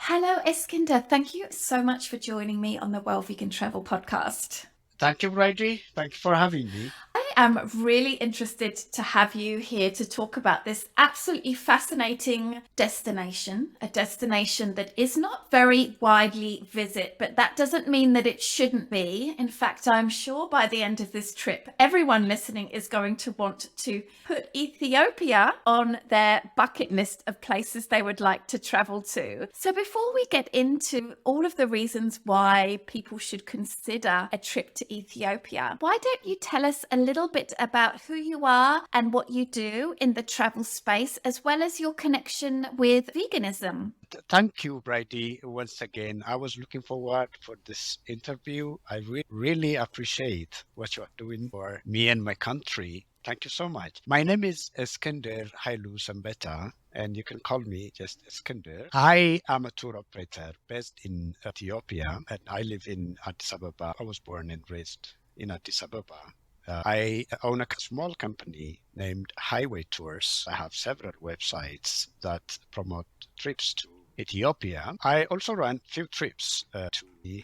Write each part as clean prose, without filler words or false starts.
Hello, Eskinder. Thank you so much for joining me on the Well Vegan Travel podcast. Thank you, Brady. Thank you for having me. I am really interested to have you here to talk about this absolutely fascinating destination, a destination that is not very widely visited, but that doesn't mean that it shouldn't be. In fact, I'm sure by the end of this trip, everyone listening is going to want to put Ethiopia on their bucket list of places they would like to travel to. So before we get into all of the reasons why people should consider a trip to Ethiopia, why don't you tell us a little bit about who you are and what you do in the travel space, as well as your connection with veganism? Thank you, Brady, once again. I was looking forward for this interview. I really appreciate what you are doing for me and my country. Thank you so much. My name is Eskinder Hailu Senbeta, and you can call me just Eskinder. I am a tour operator based in Ethiopia, and I live in Addis Ababa. I was born and raised in Addis Ababa. I own a small company named Highway Tours. I have several websites that promote trips to Ethiopia. I also run few trips to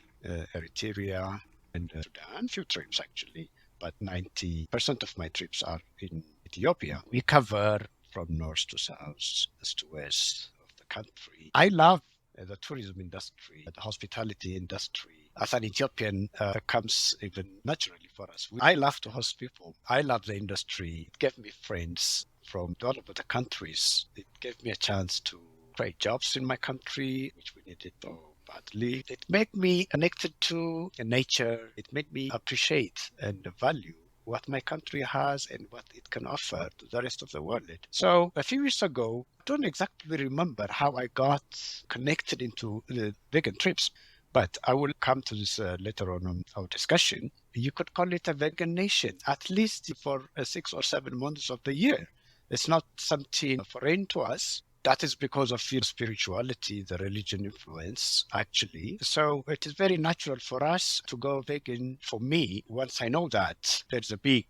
Eritrea and Sudan, few trips actually, but 90% of my trips are in Ethiopia. We cover from north to south, east to west of the country. I love the tourism industry, the hospitality industry. As an Ethiopian, comes even naturally for us. I love to host people. I love the industry. It gave me friends from all over the countries. It gave me a chance to create jobs in my country, which we needed so badly. It made me connected to nature. It made me appreciate and value what my country has and what it can offer to the rest of the world. So a few years ago, I don't exactly remember how I got connected into the vegan trips, but I will come to this later on in our discussion. You could call it a vegan nation, at least for 6 or 7 months of the year. It's not something foreign to us. That is because of your spirituality, the religion influence, actually. So it is very natural for us to go vegan. For me, once I know that there's a big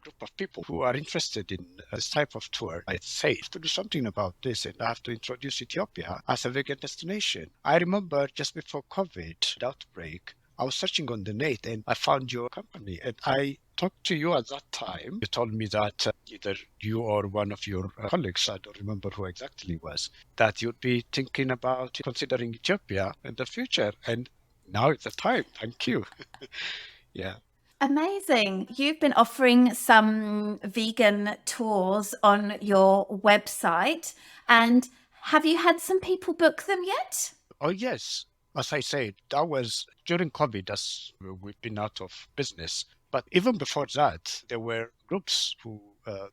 group of people who are interested in this type of tour, it's safe to do something about this, and I have to introduce Ethiopia as a vegan destination. I remember just before COVID outbreak, I was searching on the net and I found your company, and I talked to you at that time. You told me that either you or one of your colleagues, I don't remember who exactly was, that you'd be thinking about considering Ethiopia in the future. And now it's the time. Thank you. Yeah. Amazing. You've been offering some vegan tours on your website. And have you had some people book them yet? Oh, yes. As I said, that was during COVID, as we've been out of business. But even before that, there were groups who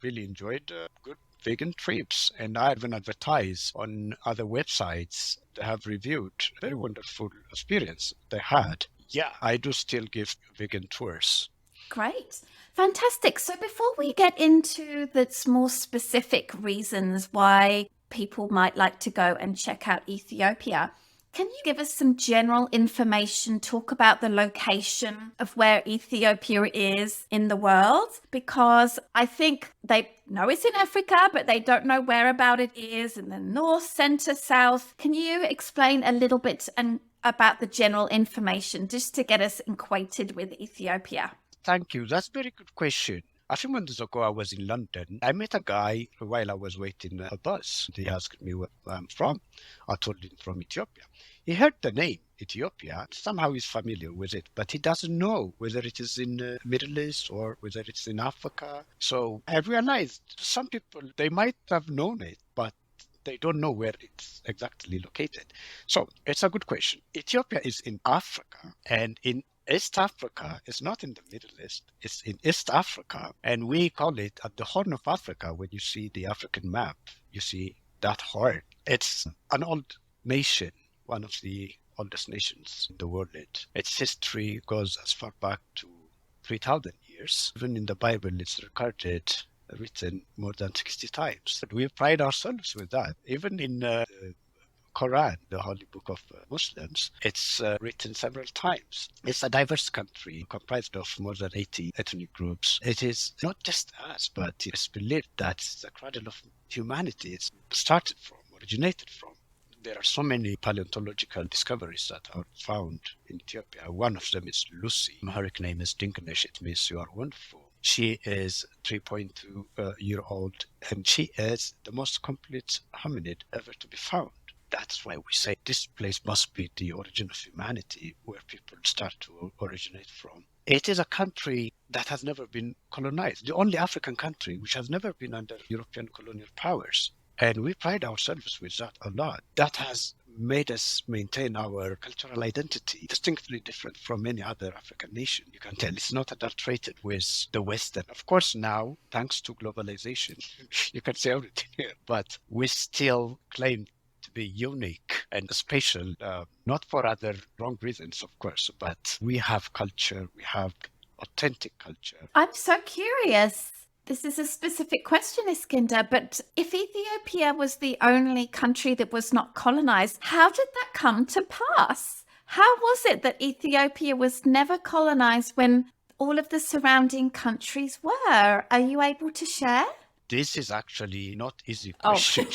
really enjoyed good vegan trips. And I even advertised on other websites that have reviewed very wonderful experience they had. Yeah, I do still give vegan tours. Great. Fantastic. So before we get into the more specific reasons why people might like to go and check out Ethiopia, can you give us some general information, talk about the location of where Ethiopia is in the world? Because I think they know it's in Africa, but they don't know where about it is in the north, center, south. Can you explain a little bit about the general information just to get us acquainted with Ethiopia? Thank you. That's a very good question. A few months ago, I was in London. I met a guy while I was waiting a bus. He asked me where I'm from. I told him from Ethiopia. He heard the name Ethiopia. Somehow he's familiar with it, but he doesn't know whether it is in the Middle East or whether it's in Africa. So I realized some people, they might have known it, but they don't know where it's exactly located. So it's a good question. Ethiopia is in Africa, and in East Africa is not in the Middle East, it's in East Africa. And we call it at the Horn of Africa. When you see the African map, you see that horn. It's an old nation, one of the oldest nations in the world. Its history goes as far back to 3,000 years. Even in the Bible, it's recorded, written more than 60 times. We pride ourselves with that. Even in Quran, the holy book of Muslims, it's written several times. It's a diverse country comprised of more than 80 ethnic groups. It is not just us, but it's believed that it's the cradle of humanity. It's started from, originated from. There are so many paleontological discoveries that are found in Ethiopia. One of them is Lucy. Her name is Dinkinesh. It means you are wonderful. She is 3.2 year old, and she is the most complete hominid ever to be found. That's why we say this place must be the origin of humanity, where people start to originate from. It is a country that has never been colonized, the only African country which has never been under European colonial powers. And we pride ourselves with that a lot. That has made us maintain our cultural identity distinctly different from many other African nations. You can tell it's not adulterated with the Western. Of course, now, thanks to globalization, you can say everything here, but we still claim to be unique and special, not for other wrong reasons, of course, but we have culture, we have authentic culture. I'm so curious. This is a specific question, Eskinder, but if Ethiopia was the only country that was not colonized, how did that come to pass? How was it that Ethiopia was never colonized when all of the surrounding countries were? Are you able to share? This is actually not easy Oh, question.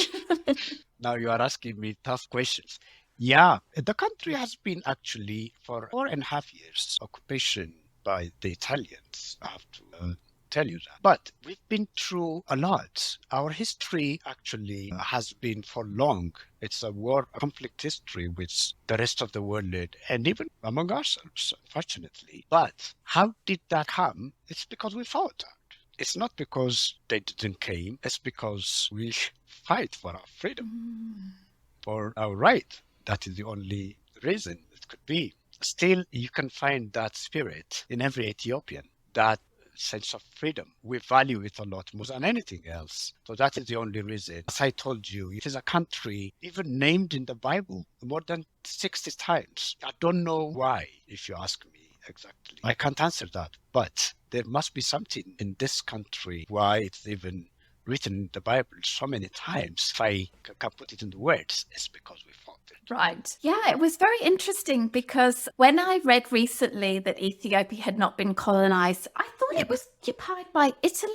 Now you are asking me tough questions. Yeah, the country has been actually for 4.5 years occupation by the Italians. I have to tell you that. But we've been through a lot. Our history actually has been for long. It's a war, a conflict history with the rest of the world and even among ourselves, unfortunately. But how did that come? It's because we fought. It's not because they didn't came, it's because we fight for our freedom, for our right. That is the only reason it could be. Still, you can find that spirit in every Ethiopian, that sense of freedom. We value it a lot more than anything else. So that is the only reason. As I told you, it is a country even named in the Bible more than 60 times. I don't know why, if you ask me exactly. I can't answer that, but there must be something in this country why it's even written in the Bible so many times. If I can put it in the words, it's because we fought it. right. Yeah, it was very interesting because when I read recently that Ethiopia had not been colonized, I thought it was occupied by Italy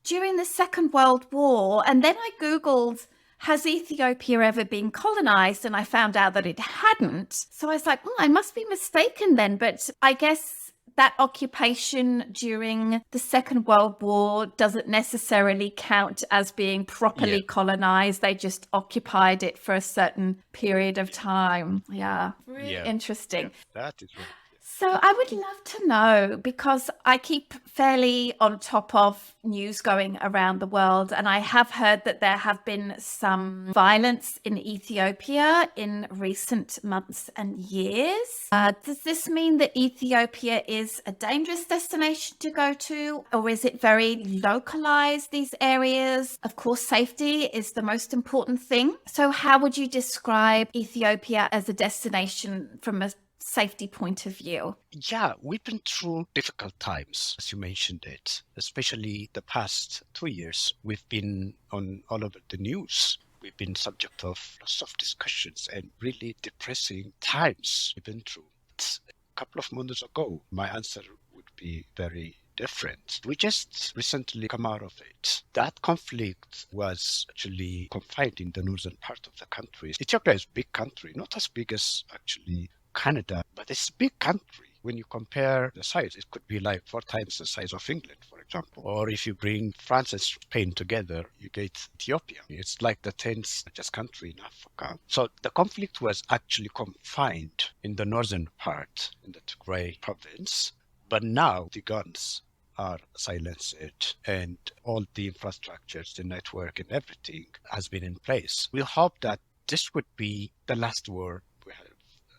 during the Second World War. And then I Googled, has Ethiopia ever been colonized? And I found out that it hadn't. So I was like, I must be mistaken then. But I guess that occupation during the Second World War doesn't necessarily count as being properly Yeah, colonized. They just occupied it for a certain period of time. Yeah, really yeah, yeah. interesting. That is right. So I would love to know because I keep fairly on top of news going around the world, and I have heard that there have been some violence in Ethiopia in recent months and years. Does this mean that Ethiopia is a dangerous destination to go to, or is it very localized, these areas? Of course, safety is the most important thing. So how would you describe Ethiopia as a destination from a safety point of view? Yeah, we've been through difficult times, as you mentioned it, especially the past 2 years. We've been on all over the news. We've been subject of lots of discussions and really depressing times we've been through. A couple of months ago, my answer would be very different. We just recently come out of it. That conflict was actually confined in the northern part of the country. Ethiopia is a big country, not as big as actually Canada, but it's a big country. When you compare the size, it could be like 4 times the size of England, for example. Or if you bring France and Spain together, you get Ethiopia. It's like the 10th largest country in Africa. So the conflict was actually confined in the northern part, in the Tigray province. But now the guns are silenced and all the infrastructures, the network and everything has been in place. We hope that this would be the last war we have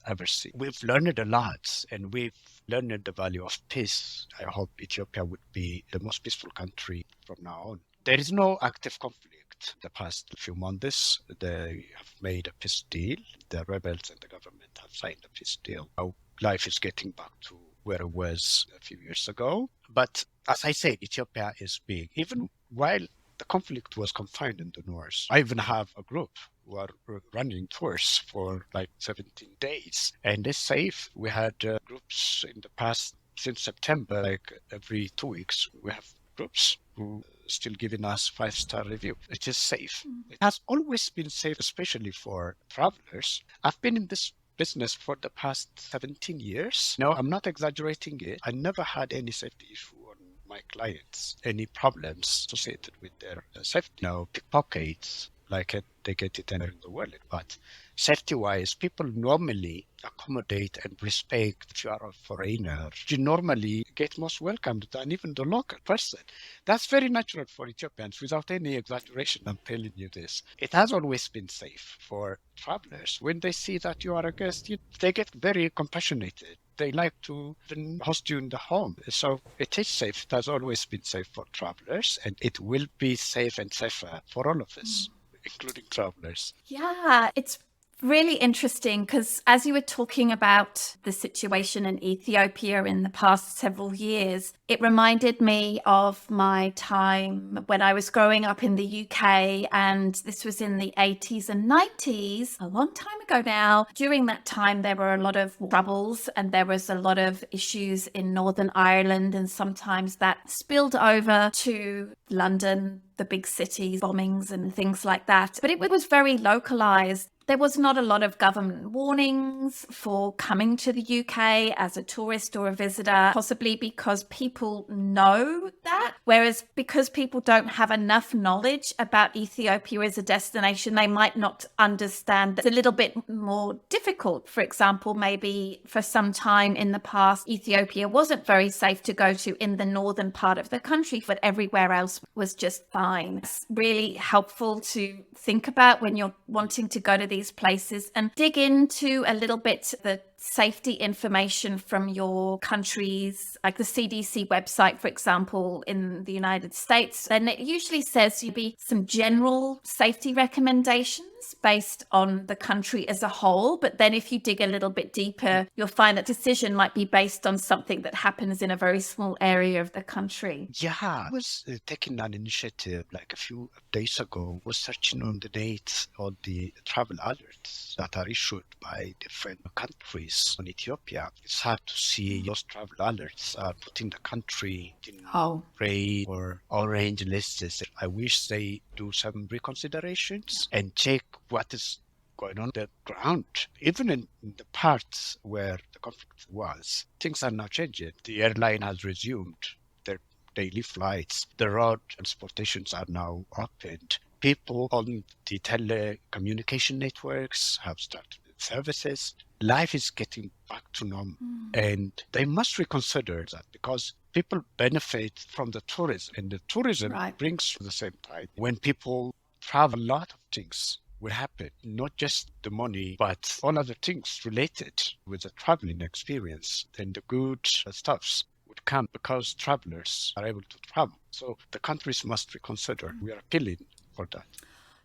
ever seen. We've learned a lot and we've learned the value of peace. I hope Ethiopia would be the most peaceful country from now on. There is no active conflict. The past few months, they have made a peace deal. The rebels and the government have signed a peace deal. Now life is getting back to where it was a few years ago. But as I said, Ethiopia is big. Even while the conflict was confined in the north, I even have a group who are running tours for like 17 days. And it's safe. We had groups in the past since September, like every 2 weeks, we have groups who still giving us 5-star review. It is safe. It has always been safe, especially for travelers. I've been in this business for the past 17 years. No, I'm not exaggerating it. I never had any safety issue on my clients, any problems associated with their safety. No pickpockets, they get it anywhere in the world. But safety-wise, people normally accommodate and respect. If you are a foreigner, you normally get most welcomed than even the local person. That's very natural for Ethiopians, without any exaggeration. I'm telling you this. It has always been safe for travelers. When they see that you are a guest, they get very compassionate. They like to even host you in the home. So it is safe. It has always been safe for travelers, and it will be safe and safer for all of us, including travelers. Yeah, it's really interesting because as you were talking about the situation in Ethiopia in the past several years, it reminded me of my time when I was growing up in the UK, and this was in the 80s and 90s, a long time ago now. During that time, there were a lot of troubles and there was a lot of issues in Northern Ireland, and sometimes that spilled over to London, the big cities, bombings and things like that. But it was very localized. There was not a lot of government warnings for coming to the UK as a tourist or a visitor, possibly because people know that. Whereas because people don't have enough knowledge about Ethiopia as a destination, they might not understand that it's a little bit more difficult. For example, maybe for some time in the past, Ethiopia wasn't very safe to go to in the northern part of the country, but everywhere else was just fine. It's really helpful to think about when you're wanting to go to these places and dig into a little bit the safety information from your countries, like the CDC website, for example, in the United States. And it usually says you'd be some general safety recommendations based on the country as a whole. But then if you dig a little bit deeper, you'll find that decision might be based on something that happens in a very small area of the country. Yeah, I was taking an initiative like a few days ago, was searching on the net on the travel alerts that are issued by different countries on Ethiopia. It's hard to see those travel alerts are putting the country in gray or orange lists. I wish they do some reconsiderations and check what is going on the ground. Even in the parts where the conflict was, things are now changing. The airline has resumed their daily flights. The road transportations are now opened. People on the telecommunication networks have started services. Life is getting back to normal. And they must reconsider that because people benefit from the tourism, and the tourism brings at the same time. When people travel, a lot of things will happen, not just the money, but all other things related with the traveling experience. And the good stuffs would come because travelers are able to travel. So the countries must reconsider. We are appealing for that.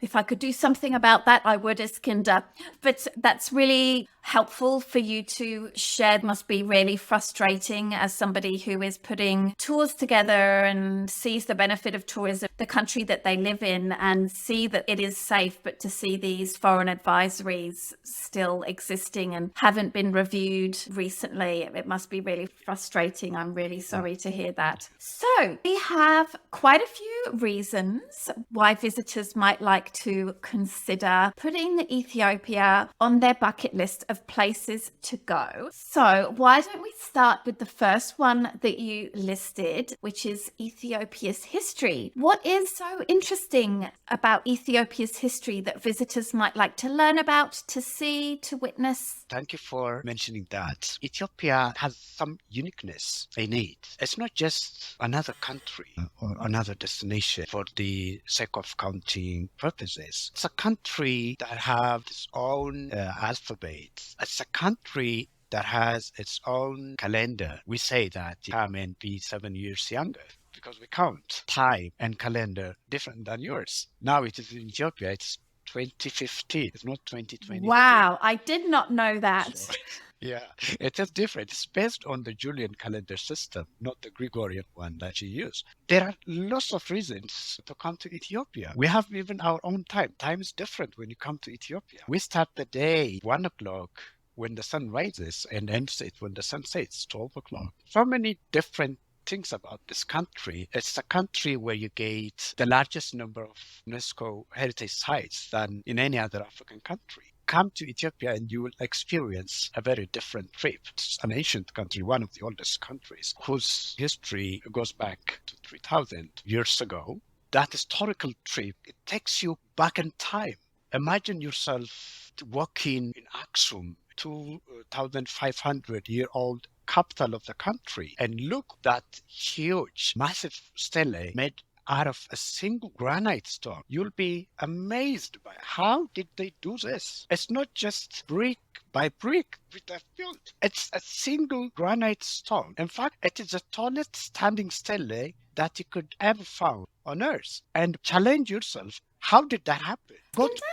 If I could do something about that, I would, Eskinder. But that's really helpful for you to share. It must be really frustrating as somebody who is putting tours together and sees the benefit of tourism, the country that they live in, and see that it is safe, but to see these foreign advisories still existing and haven't been reviewed recently, it must be really frustrating. I'm really sorry to hear that. So we have quite a few reasons why visitors might like to consider putting Ethiopia on their bucket list of places to go. So why don't we start with the first one that you listed, which is Ethiopia's history. What is so interesting about Ethiopia's history that visitors might like to learn about, to see, to witness? Thank you for mentioning that. Ethiopia has some uniqueness in it. It's not just another country or another destination for the sake of counting purposes. It's a country that has its own alphabet. It's a country that has its own calendar. We say that you come and be 7 years younger because we count time and calendar different than yours. Now it is in Ethiopia, it's 2015. It's not 2020. Wow, I did not know that. So, yeah, it is different. It's based on the Julian calendar system, not the Gregorian one that you use. There are lots of reasons to come to Ethiopia. We have even our own time. Time is different when you come to Ethiopia. We start the day 1 o'clock when the sun rises and ends it when the sun sets, 12 o'clock. So many different things about this country. It's a country where you get the largest number of UNESCO heritage sites than in any other African country. Come to Ethiopia and you will experience a very different trip. It's an ancient country, one of the oldest countries, whose history goes back to 3,000 years ago. That historical trip, it takes you back in time. Imagine yourself walking in Aksum, 2,500-year-old capital of the country, and look that huge, massive stele made out of a single granite stone. You'll be amazed by how did they do this. It's not just brick by brick with a built. It's a single granite stone. In fact, it is the tallest standing stele that you could ever found on Earth. And challenge yourself, how did that happen?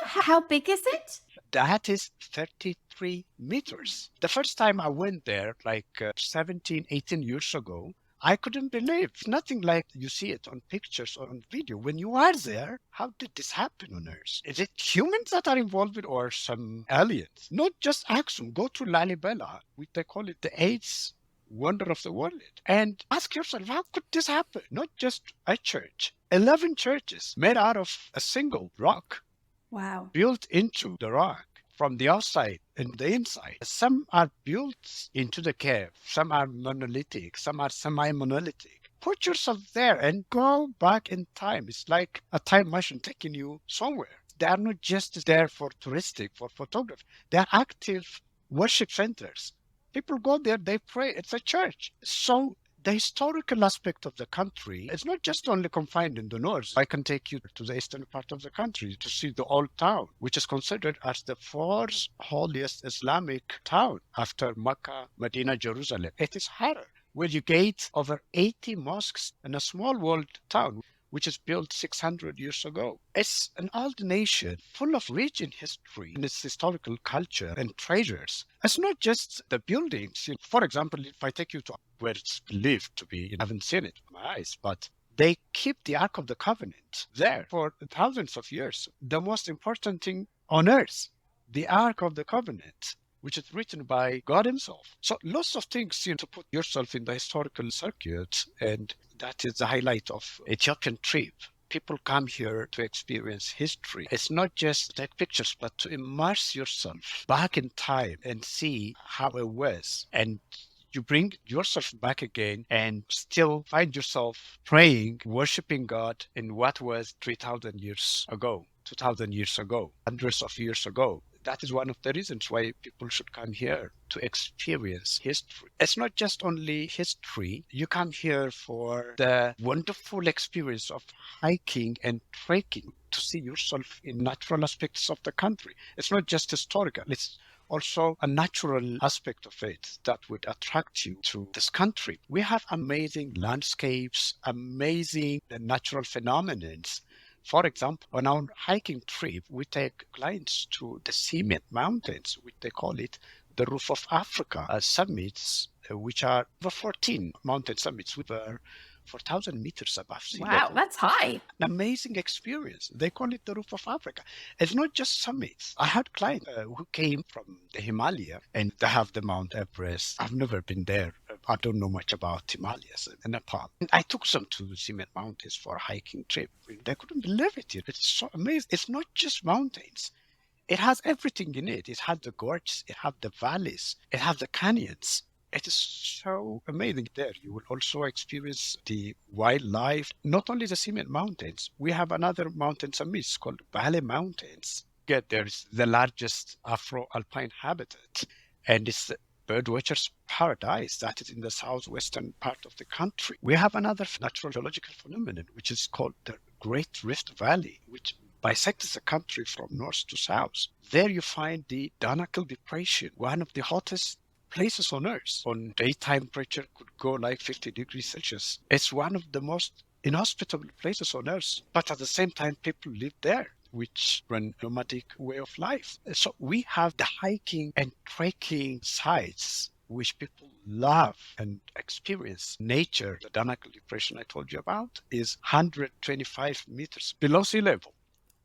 How big is it? That is 33 meters. The first time I went there, like 17, 18 years ago, I couldn't believe. It's nothing like you see it on pictures or on video. When you are there, how did this happen on Earth? Is it humans that are involved or some aliens? Not just Aksum. Go to Lalibela, which they call it the eighth wonder of the world. And ask yourself, how could this happen? Not just a church. 11 churches made out of a single rock. Wow. Built into the rock from the outside and the inside. Some are built into the cave, some are monolithic, some are semi-monolithic. Put yourself there and go back in time. It's like a time machine taking you somewhere. They are not just there for touristic, for photography. They are active worship centers. People go there, they pray. It's a church. So the historical aspect of the country is not just only confined in the north. I can take you to the eastern part of the country to see the old town, which is considered as the fourth holiest Islamic town after Mecca, Medina, Jerusalem. It is Harar, where you get over 80 mosques in a small walled town, which is built 600 years ago. It's an old nation full of rich in history and its historical culture and treasures. It's not just the buildings. For example, if I take you to where it's believed to be, I haven't seen it with my eyes, but they keep the Ark of the Covenant there for thousands of years. The most important thing on earth, the Ark of the Covenant, which is written by God himself. So lots of things to put yourself in the historical circuit, and that is the highlight of Ethiopian trip. People come here to experience history. It's not just take pictures, but to immerse yourself back in time and see how it was. And you bring yourself back again and still find yourself praying, worshiping God in what was 3,000 years ago, 2,000 years ago, hundreds of years ago. That is one of the reasons why people should come here to experience history. It's not just only history. You come here for the wonderful experience of hiking and trekking to see yourself in natural aspects of the country. It's not just historical. It's also a natural aspect of it that would attract you to this country. We have amazing landscapes, amazing natural phenomena. For example, on our hiking trip, we take clients to the Cement Mountains, which they call it the Roof of Africa, summits, which are over 14 mountain summits, which are 4,000 meters above sea level. Wow, that's high. An amazing experience. They call it the Roof of Africa. It's not just summits. I had clients who came from the Himalaya and they have the Mount Everest. I've never been there. I don't know much about Himalayas and Nepal. And I took them to the Cement Mountains for a hiking trip. They couldn't believe it. It's so amazing. It's not just mountains. It has everything in it. It has the gorges, it has the valleys, it has the canyons. It is so amazing there. You will also experience the wildlife, not only the Cement Mountains. We have another mountain summit called Bale Mountains. There's the largest Afro-alpine habitat, and it's the birdwatcher's paradise that is in the southwestern part of the country. We have another natural geological phenomenon, which is called the Great Rift Valley, which bisects the country from north to south. There you find the Danakil Depression, one of the hottest places on Earth. On daytime temperature could go like 50 degrees Celsius. It's one of the most inhospitable places on Earth, but at the same time, people live there, which run a nomadic way of life. So we have the hiking and trekking sites which people love and experience. Nature, the Danakil Depression I told you about, is 125 meters below sea level.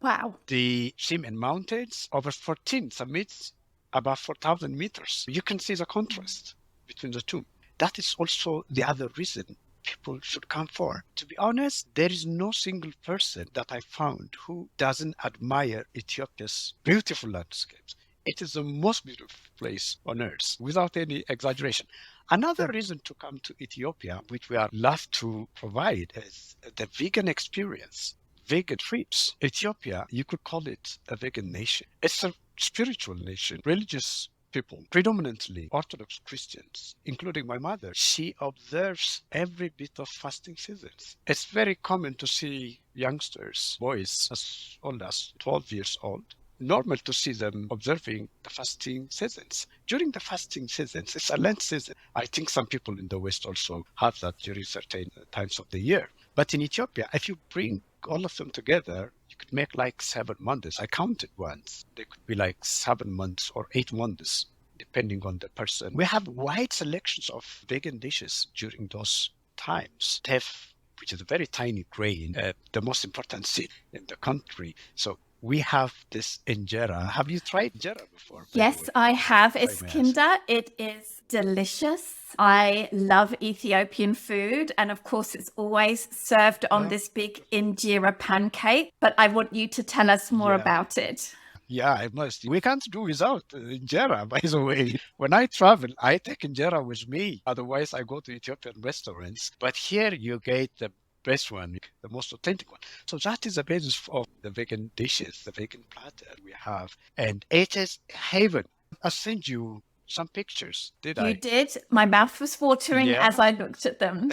Wow. The Cement Mountains, over 14 summits, above 4,000 meters. You can see the contrast between the two. That is also the other reason people should come for. To be honest, there is no single person that I found who doesn't admire Ethiopia's beautiful landscapes. It is the most beautiful place on earth, without any exaggeration. Another reason to come to Ethiopia, which we are love to provide, is the vegan experience. Vegan trips. Ethiopia, you could call it a vegan nation. It's a spiritual nation, religious people, predominantly Orthodox Christians, including my mother. She observes every bit of fasting seasons. It's very common to see youngsters, boys as old as 12 years old, normal to see them observing the fasting seasons. During the fasting seasons, it's a Lent season. I think some people in the West also have that during certain times of the year. But in Ethiopia, if you bring all of them together, you could make like 7 months. I counted once. They could be like 7 months or 8 months, depending on the person. We have wide selections of vegan dishes during those times. Teff, which is a very tiny grain, the most important seed in the country. So we have this injera. Have you tried injera before, by the Yes, way? I have, If I may ask. Eskinder. It is delicious. I love Ethiopian food. And of course, it's always served on Yeah. this big injera pancake. But I want you to tell us more Yeah. about it. Yeah, I must. We can't do without injera, by the way. When I travel, I take injera with me. Otherwise, I go to Ethiopian restaurants. But here you get the best one, the most authentic one. So that is the basis of the vegan dishes, the vegan platter we have. And it is heaven. I sent you some pictures, did You I? did. My mouth was watering Yeah. as I looked at them.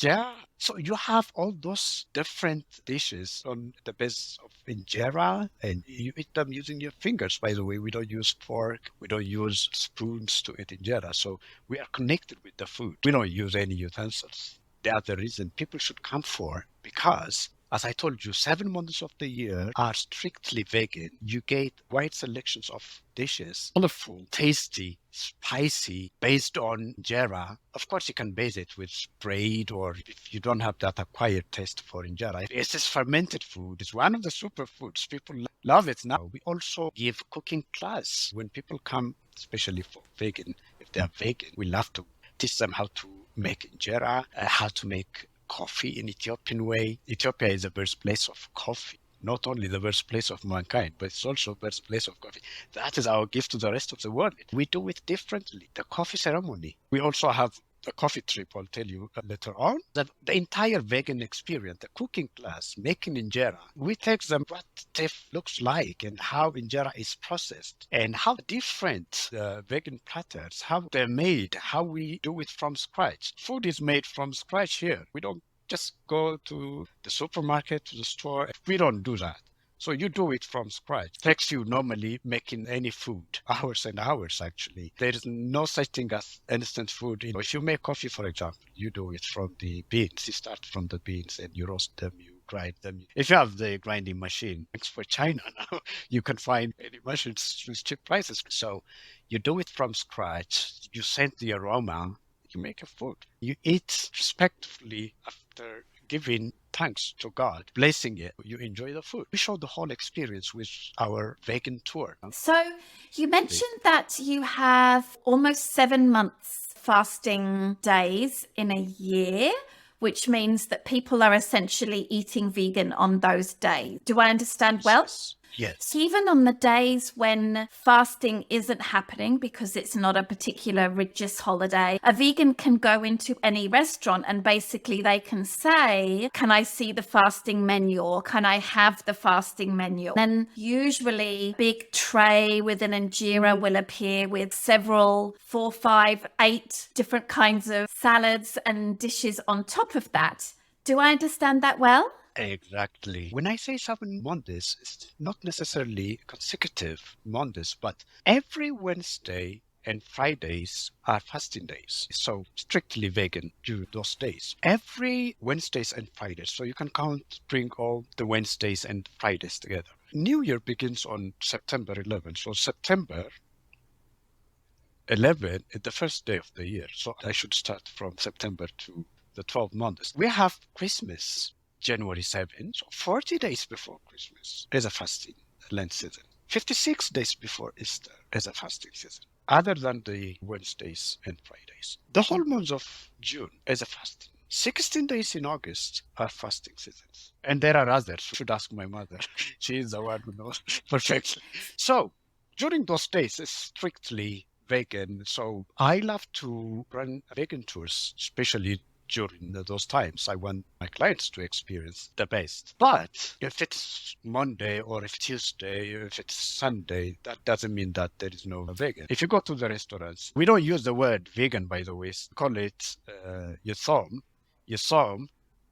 Yeah. So you have all those different dishes on the base of injera, and you eat them using your fingers. By the way, we don't use fork, we don't use spoons to eat injera. So we are connected with the food. We don't use any utensils. The other reason people should come for, because as I told you, 7 months of the year are strictly vegan. You get wide selections of dishes, colorful, tasty, spicy, based on injera. Of course, you can base it with bread, or if you don't have that acquired taste for injera. It's this fermented food. It's one of the superfoods. People love it now. We also give cooking class when people come, especially for vegan. If they are vegan, we love to teach them how to make injera, how to make coffee in Ethiopian way. Ethiopia is the birthplace of coffee. Not only the birthplace of mankind, but it's also birthplace of coffee. That is our gift to the rest of the world. We do it differently. The coffee ceremony. We also have a coffee trip, I'll tell you later on. The entire vegan experience, the cooking class, making injera, we take them what teff looks like and how injera is processed and how different vegan platters, how they're made, how we do it from scratch. Food is made from scratch here. We don't just go to the supermarket, to the store. We don't do that. So you do it from scratch. Takes you normally making any food, hours and hours actually. There is no such thing as instant food. If you make coffee, for example, you do it from the beans. You start from the beans and you roast them, you grind them. If you have the grinding machine, thanks for China now, you can find any machines with cheap prices. So you do it from scratch. You send the aroma, you make a food. You eat respectfully after giving thanks to God, blessing it. You enjoy the food. We show the whole experience with our vegan tour. So you mentioned that you have almost 7 months fasting days in a year, which means that people are essentially eating vegan on those days. Do I understand well? Yes. Yes. So even on the days when fasting isn't happening because it's not a particular religious holiday, a vegan can go into any restaurant and basically they can say, can I see the fasting menu or can I have the fasting menu? Then usually big tray with an injera will appear with several 4, 5, 8 different kinds of salads and dishes on top of that. Do I understand that well? Exactly. When I say 7 Mondays, it's not necessarily consecutive Mondays, but every Wednesday and Fridays are fasting days. So strictly vegan during those days. Every Wednesdays and Fridays. So you can bring all the Wednesdays and Fridays together. New Year begins on September 11th. So September 11 is the first day of the year. So I should start from September to the 12 months. We have Christmas, January 7th. So 40 days before Christmas is a fasting Lent season. 56 days before Easter is a fasting season, other than the Wednesdays and Fridays. The whole month of June is a fasting 16 days in August are fasting seasons. And there are others. You should ask my mother. She is the one who knows perfectly. So during those days, it's strictly vegan. So I love to run vegan tours, especially during those times. I want my clients to experience the best. But if it's Monday or if it's Tuesday, if it's Sunday, that doesn't mean that there is no vegan. If you go to the restaurants, we don't use the word vegan, by the way. We call it yasam,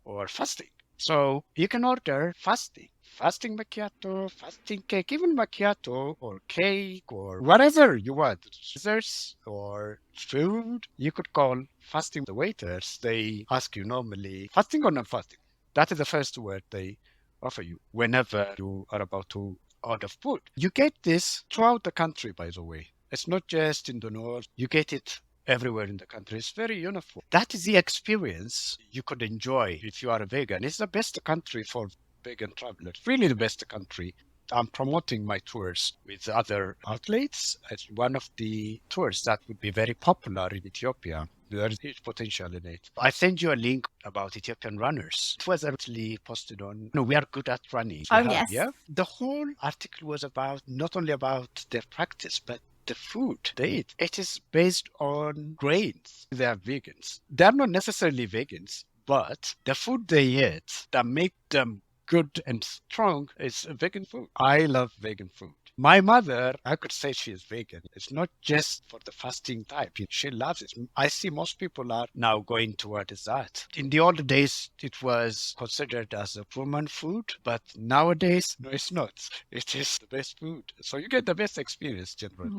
or fasting. So you can order fasting macchiato, fasting cake, even macchiato or cake or whatever you want, desserts or food. You could call fasting the waiters. They ask you normally, fasting or not fasting? That is the first word they offer you whenever you are about to order food. You get this throughout the country, by the way. It's not just in the north. You get it everywhere in the country. It's very uniform. That is the experience you could enjoy if you are a vegan. It's the best country for vegan travelers. Really the best country. I'm promoting my tours with other outlets as one of the tours that would be very popular in Ethiopia. There is huge potential in it. I send you a link about Ethiopian runners. It was actually posted on, no, we are good at running. Oh, We have, yes. yeah. The whole article was about not only about their practice, but the food they eat. It is based on grains. They are vegans. They are not necessarily vegans, but the food they eat that make them good and strong is vegan food. I love vegan food. My mother, I could say she is vegan. It's not just for the fasting type. She loves it. I see most people are now going towards that. In the old days, it was considered as a woman food, but nowadays, no, it's not. It is the best food. So you get the best experience generally.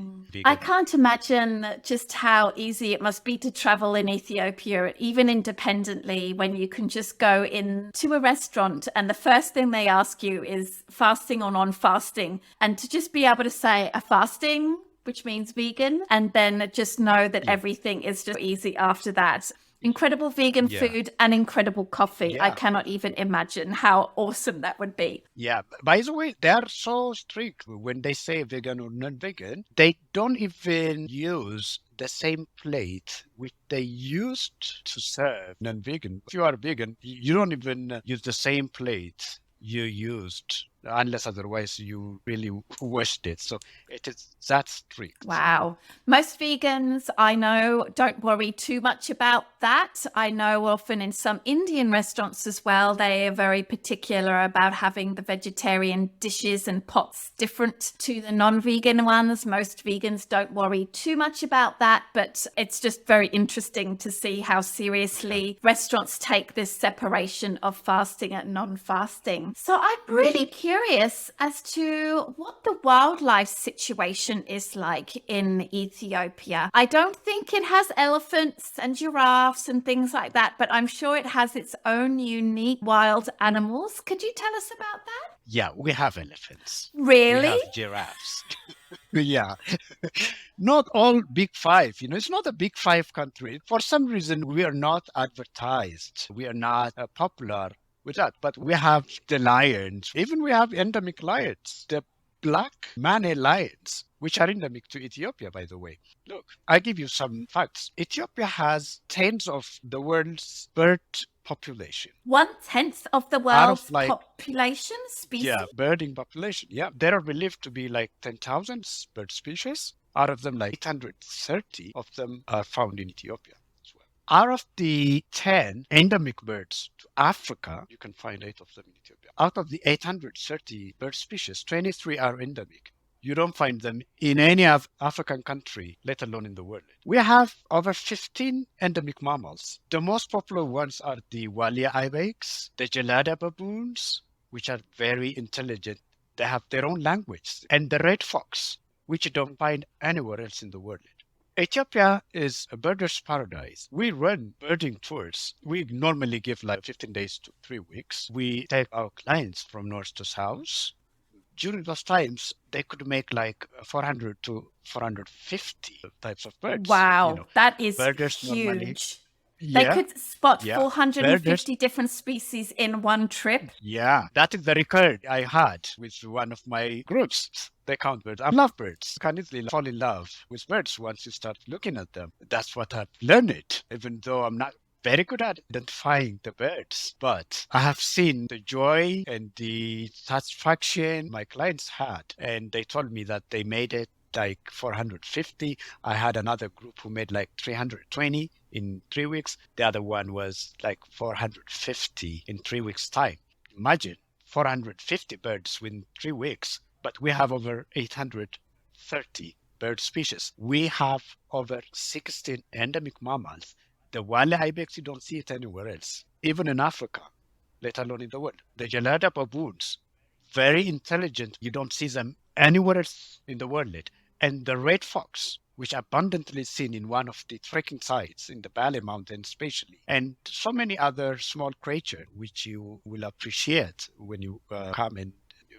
I Vegan. can't imagine just how easy it must be to travel in Ethiopia, even independently, when you can just go into a restaurant and the first thing they ask you is fasting or non-fasting. And to just be able to say a fasting, which means vegan, and then just know that Yeah. everything is just easy after that. Incredible vegan Yeah. food and incredible coffee. I Yeah. cannot even imagine how awesome that would be. Yeah, by the way, they are so strict when they say vegan or non-vegan. They don't even use the same plate which they used to serve non-vegan. If you are vegan, you don't even use the same plate you used, unless otherwise you really washed it. So it is that strict. Wow. Most vegans I know don't worry too much about that. I know often in some Indian restaurants as well, they are very particular about having the vegetarian dishes and pots different to the non-vegan ones. Most vegans don't worry too much about that, but it's just very interesting to see how seriously restaurants take this separation of fasting and non-fasting. So I'm really curious as to what the wildlife situation is like in Ethiopia. I don't think it has elephants and giraffes and things like that, but I'm sure it has its own unique wild animals. Could you tell us about that? Yeah, we have elephants. We Really? have giraffes. Yeah. Not all big five, it's not a big five country. For some reason, we are not advertised. We are not popular with that. But we have the lions. Even we have endemic lions, the black mane lions, which are endemic to Ethiopia, by the way. Look, I give you some facts. Ethiopia has tens of the world's bird population. 1/10 of the Out of world's like population species? yeah, birding population. Yeah, there are believed to be like 10,000 bird species. Out of them, like 830 of them are found in Ethiopia as well. Out of the 10 endemic birds to Africa, you can find 8 of them in Ethiopia. Out of the 830 bird species, 23 are endemic. You don't find them in any African country, let alone in the world. We have over 15 endemic mammals. The most popular ones are the Walia ibex, the Gelada baboons, which are very intelligent. They have their own language, and the red fox, which you don't find anywhere else in the world. Ethiopia is a birder's paradise. We run birding tours. We normally give like 15 days to 3 weeks. We take our clients from north to south. During those times, they could make like 400 to 450 types of birds. Wow, that is Birders normally, huge. They yeah, could spot yeah. Birders 450 different species in one trip. Yeah, that is the record I had with one of my groups. They count birds. I love birds. You can easily fall in love with birds once you start looking at them. That's what I've learned, even though I'm not very good at identifying the birds, but I have seen the joy and the satisfaction my clients had. And they told me that they made it like 450. I had another group who made like 320 in 3 weeks. The other one was like 450 in 3 weeks' time. Imagine 450 birds within 3 weeks, but we have over 830 bird species. We have over 16 endemic mammals. The wily ibex, you don't see it anywhere else, even in Africa, let alone in the world. The Gelada baboons, very intelligent. You don't see them anywhere else in the world. And the red fox, which abundantly seen in one of the trekking sites in the Bali Mountains, especially, and so many other small creatures which you will appreciate when you come and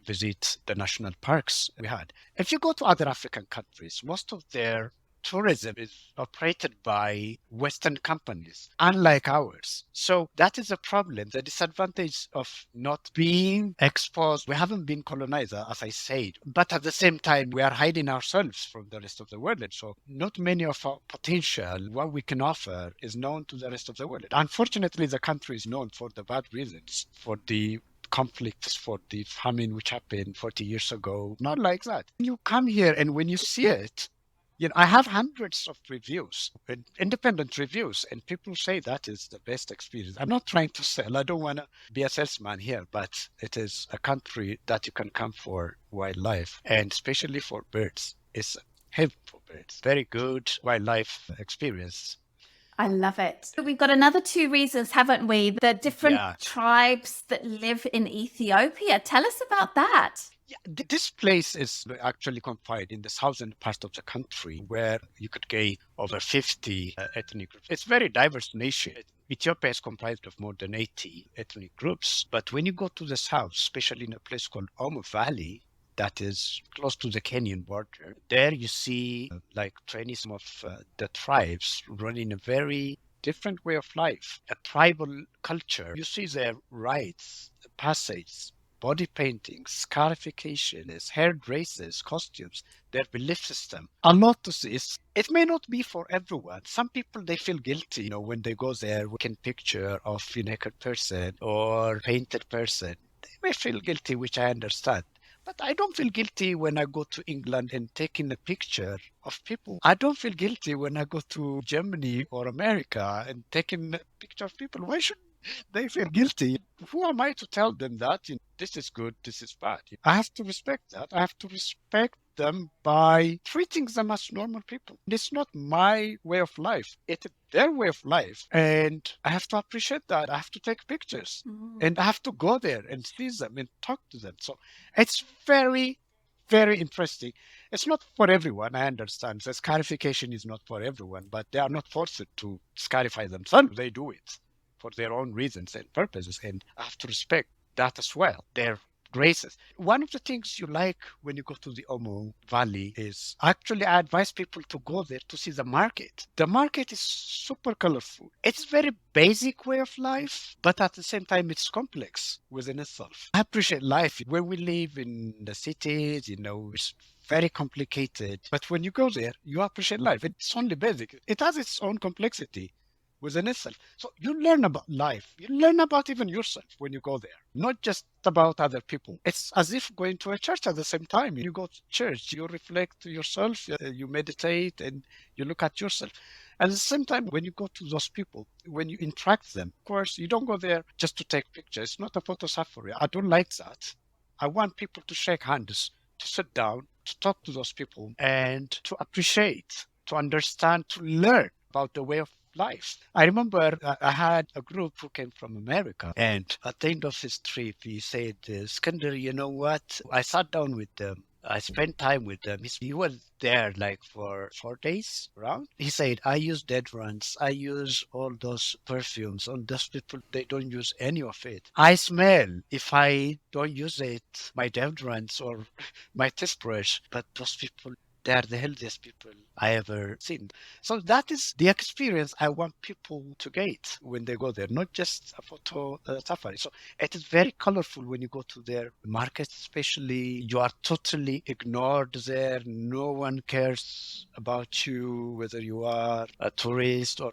visit the national parks we had. If you go to other African countries, most of their tourism is operated by Western companies, unlike ours. So that is a problem. The disadvantage of not being exposed. We haven't been colonized, as I said, but at the same time, we are hiding ourselves from the rest of the world. And so not many of our potential, what we can offer, is known to the rest of the world. Unfortunately, the country is known for the bad reasons, for the conflicts, for the famine which happened 40 years ago. Not like that. You come here and when you see it, I have hundreds of reviews, independent reviews, and people say that is the best experience. I'm not trying to sell. I don't want to be a salesman here, but it is a country that you can come for wildlife, and especially for birds. It's heaven for birds. Very good wildlife experience. I love it. We've got another two reasons, haven't we? The different Yeah. tribes that live in Ethiopia. Tell us about that. Yeah, this place is actually confined in the southern part of the country where you could get over 50 ethnic groups. It's a very diverse nation. Ethiopia is comprised of more than 80 ethnic groups. But when you go to the south, especially in a place called Omo Valley, that is close to the Kenyan border, there you see like 20 some of the tribes running a very different way of life, a tribal culture. You see their rites, passages, body painting, scarification, hair dresses, costumes, their belief system. A lot to see. It may not be for everyone. Some people, they feel guilty, when they go there, we can picture of a naked person or painted person. They may feel guilty, which I understand. But I don't feel guilty when I go to England and taking a picture of people. I don't feel guilty when I go to Germany or America and taking a picture of people. Why should they feel guilty? Who am I to tell them that this is good, this is bad? I have to respect that. I have to respect them by treating them as normal people. It's not my way of life. It's their way of life. And I have to appreciate that. I have to take pictures and I have to go there and see them and talk to them. So it's very, very interesting. It's not for everyone, I understand. The scarification is not for everyone, but they are not forced to scarify themselves. They do it for their own reasons and purposes, and I have to respect that as well. Their graces. One of the things you like when you go to the Omo Valley is actually I advise people to go there to see the market. The market is super colorful. It's very basic way of life, but at the same time it's complex within itself. I appreciate life. Where we live in the cities, it's very complicated. But when you go there, you appreciate life. It's only basic. It has its own complexity within itself. So you learn about life. You learn about even yourself when you go there, not just about other people. It's as if going to a church at the same time. You go to church, you reflect to yourself, you meditate, and you look at yourself. At the same time, when you go to those people, when you interact with them, of course, you don't go there just to take pictures. It's not a photo safari. I don't like that. I want people to shake hands, to sit down, to talk to those people, and to appreciate, to understand, to learn about the way of life. I remember I had a group who came from America, and at the end of his trip, he said, Eskinder, you know what? I sat down with them. I spent time with them. He was there like for 4 days around. He said, I use deodorants. I use all those perfumes. On those people, they don't use any of it. I smell if I don't use it, my deodorants or my toothbrush. But those people, They are the healthiest people I ever seen. So that is the experience I want people to get when they go there, not just a photo safari. So it is very colorful when you go to their markets, especially. You are totally ignored there. No one cares about you, whether you are a tourist or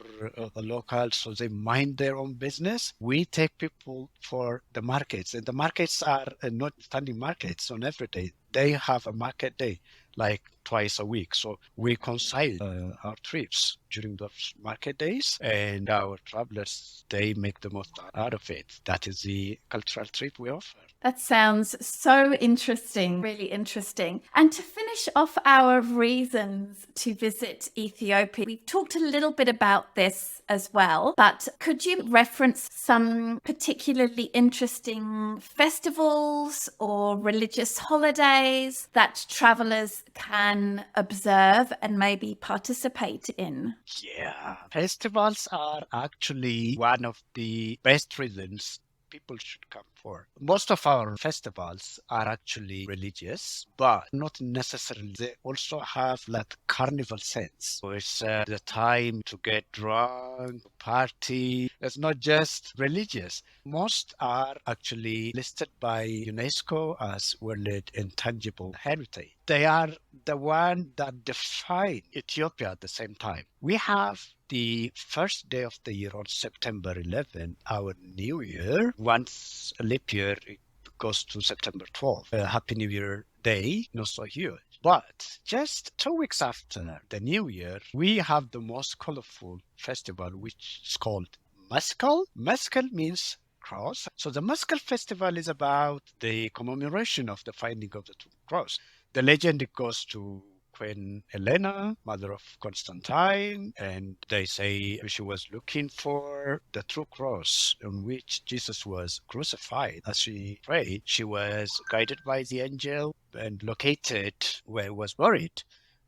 a local. So they mind their own business. We take people for the markets, and the markets are not standing markets on every day. They have a market day like twice a week. So we coincide our trips during those market days, and our travelers, they make the most out of it. That is the cultural trip we offer. That sounds so interesting, really interesting. And to finish off our reasons to visit Ethiopia, we've talked a little bit about this as well, but could you reference some particularly interesting festivals or religious holidays that travelers can observe and maybe participate in? Yeah, festivals are actually one of the best reasons people should come for. Most of our festivals are actually religious, but not necessarily. They also have that carnival sense. So it's the time to get drunk, party. It's not just religious. Most are actually listed by UNESCO as World Intangible Heritage. They are the one that define Ethiopia at the same time. We have the first day of the year on September 11, our New Year. Once a leap year, it goes to September 12th. Happy New Year Day, not so huge. But just 2 weeks after the New Year, we have the most colorful festival, which is called Mescal. Mescal means cross. So the Mescal festival is about the commemoration of the finding of the two cross. The legend it goes to Queen Helena, mother of Constantine, and they say she was looking for the true cross on which Jesus was crucified. As she prayed, she was guided by the angel and located where he was buried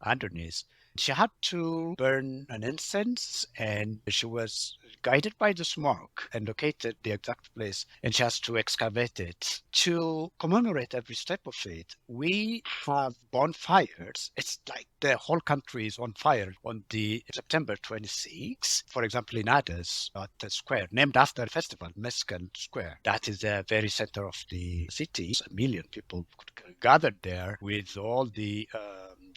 underneath. She had to burn an incense, and she was guided by the smoke and located the exact place, and she has to excavate it. To commemorate every step of it, we have bonfires. It's like the whole country is on fire on the September 26th. For example, in Addis, at the square named after the festival, Mescal Square. That is the very center of the city. A million people could gather there with all the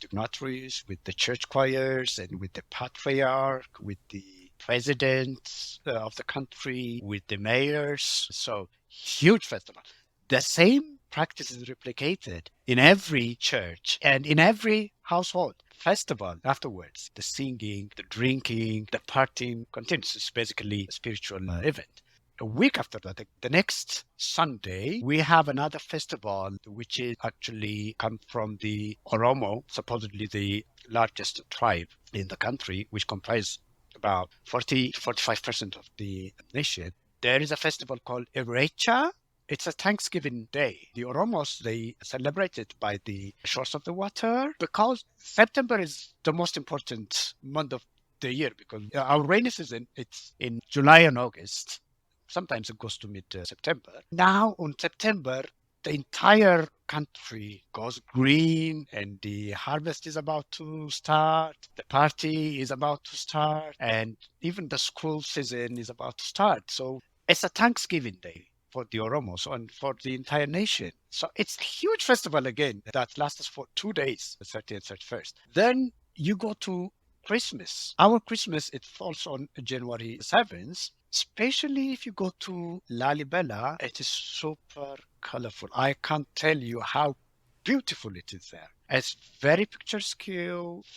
dignitaries, with the church choirs, and with the patriarch, with the president of the country, with the mayors. So huge festival. The same practice is replicated in every church and in every household. Festival afterwards, the singing, the drinking, the partying continues. It's basically a spiritual event. A week after that, the next Sunday, we have another festival, which is actually come from the Oromo, supposedly the largest tribe in the country, which comprise about 40 to 45% of the nation. There is a festival called Erecha. It's a Thanksgiving Day. The Oromos, they celebrate it by the shores of the water because September is the most important month of the year because our rainy season, it's in July and August. Sometimes it goes to mid-September. Now on September, the entire country goes green and the harvest is about to start. The party is about to start and even the school season is about to start. So it's a Thanksgiving Day for the Oromos and for the entire nation. So it's a huge festival again that lasts for 2 days, the 30th and 31st. Then you go to Christmas. Our Christmas, it falls on January 7th. Especially if you go to Lalibela, it is super colorful. I can't tell you how beautiful it is there. It's very picturesque,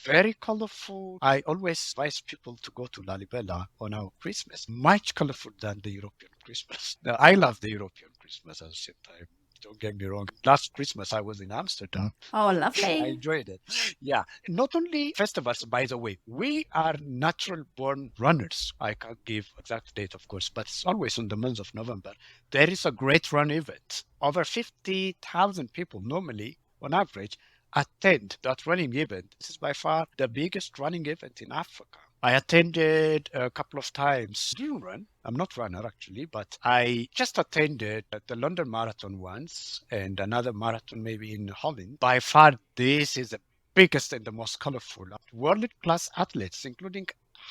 very colorful. I always advise people to go to Lalibela on our Christmas. Much colorful than the European Christmas. Now, I love the European Christmas at the same time. Don't get me wrong. Last Christmas, I was in Amsterdam. Oh, I lovely. enjoyed it. Yeah. Not only festivals, by the way, we are natural born runners. I can't give exact date, of course, but it's always in the month of November. There is a great run event. Over 50,000 people normally, on average, attend that running event. This is by far the biggest running event in Africa. I attended a couple of times. Didn't run. I'm not a runner actually, but I just attended the London Marathon once and another marathon maybe in Holland. By far, this is the biggest and the most colorful world-class athletes, including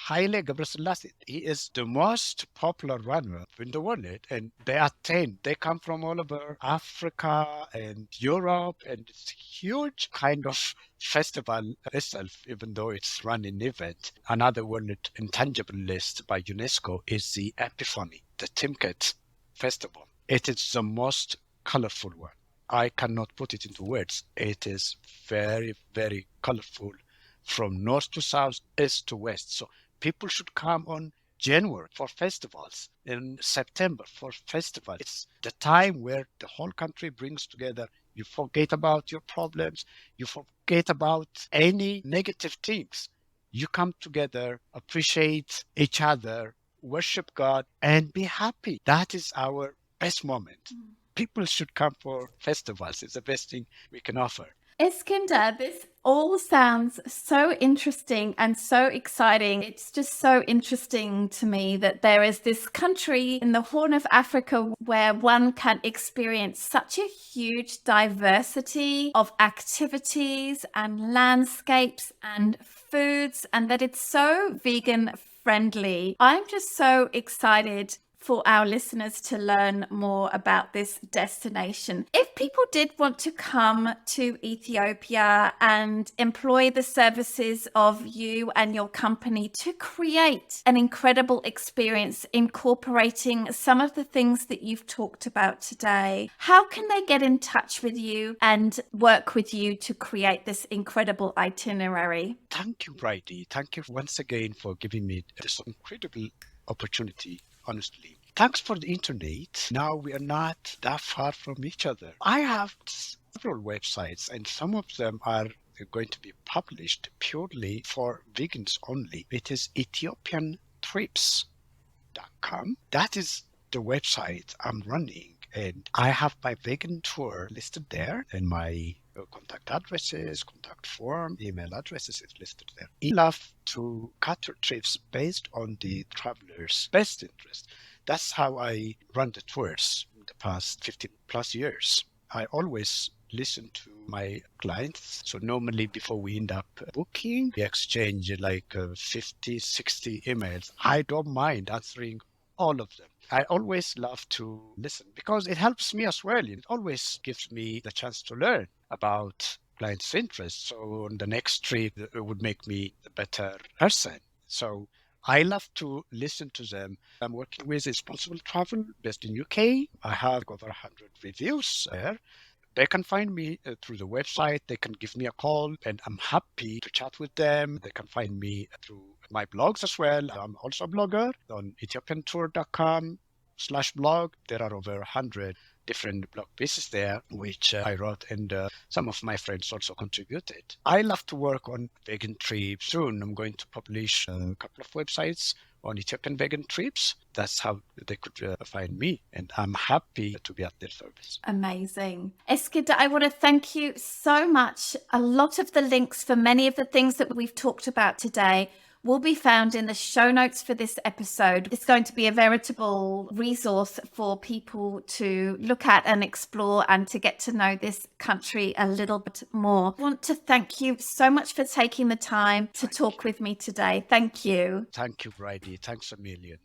Haile Gebrselassie. He is the most popular runner in the world, and they come from all over Africa and Europe, and it's huge kind of festival itself, even though it's running event. Another world intangible list by UNESCO is the Epiphany, the Timket festival. It is the most colorful one. I cannot put it into words. It is very, very colorful from north to south, east to west. So people should come on January for festivals, in September for festivals. It's the time where the whole country brings together. You forget about your problems. You forget about any negative things. You come together, appreciate each other, worship God, and be happy. That is our best moment. People should come for festivals. It's the best thing we can offer. Eskinder, this all sounds so interesting and so exciting. It's just so interesting to me that there is this country in the Horn of Africa where one can experience such a huge diversity of activities and landscapes and foods, and that it's so vegan friendly. I'm just so excited for our listeners to learn more about this destination. If people did want to come to Ethiopia and employ the services of you and your company to create an incredible experience incorporating some of the things that you've talked about today, how can they get in touch with you and work with you to create this incredible itinerary? Thank you, Bridie. Thank you once again for giving me this incredible opportunity, honestly. Thanks for the internet. Now we are not that far from each other. I have several websites, and some of them are going to be published purely for vegans only. It is ethiopiantrips.com. That is the website I'm running. And I have my vegan tour listed there, and my contact addresses, contact form, email addresses is listed there. I love to cater trips based on the traveler's best interest. That's how I run the tours in the past 15 plus years. I always listen to my clients. So normally before we end up booking, we exchange like 50, 60 emails. I don't mind answering all of them. I always love to listen because it helps me as well. It always gives me the chance to learn about clients' interests. So on the next trip, it would make me a better person. So I love to listen to them. I'm working with Responsible Travel based in UK. I have over 100 reviews there. They can find me through the website. They can give me a call, and I'm happy to chat with them. They can find me through my blogs as well. I'm also a blogger on ethiopiantour.com/blog. There are over 100 different blog pieces there, which I wrote, and some of my friends also contributed. I love to work on vegan trips. Soon I'm going to publish a couple of websites on Ethiopian vegan trips. That's how they could find me, and I'm happy to be at their service. Amazing. Eskinder, I want to thank you so much. A lot of the links for many of the things that we've talked about today will be found in the show notes for this episode. It's going to be a veritable resource for people to look at and explore and to get to know this country a little bit more. I want to thank you so much for taking the time to talk with me today. Thank you. Thank you, Bridie. Thanks a million.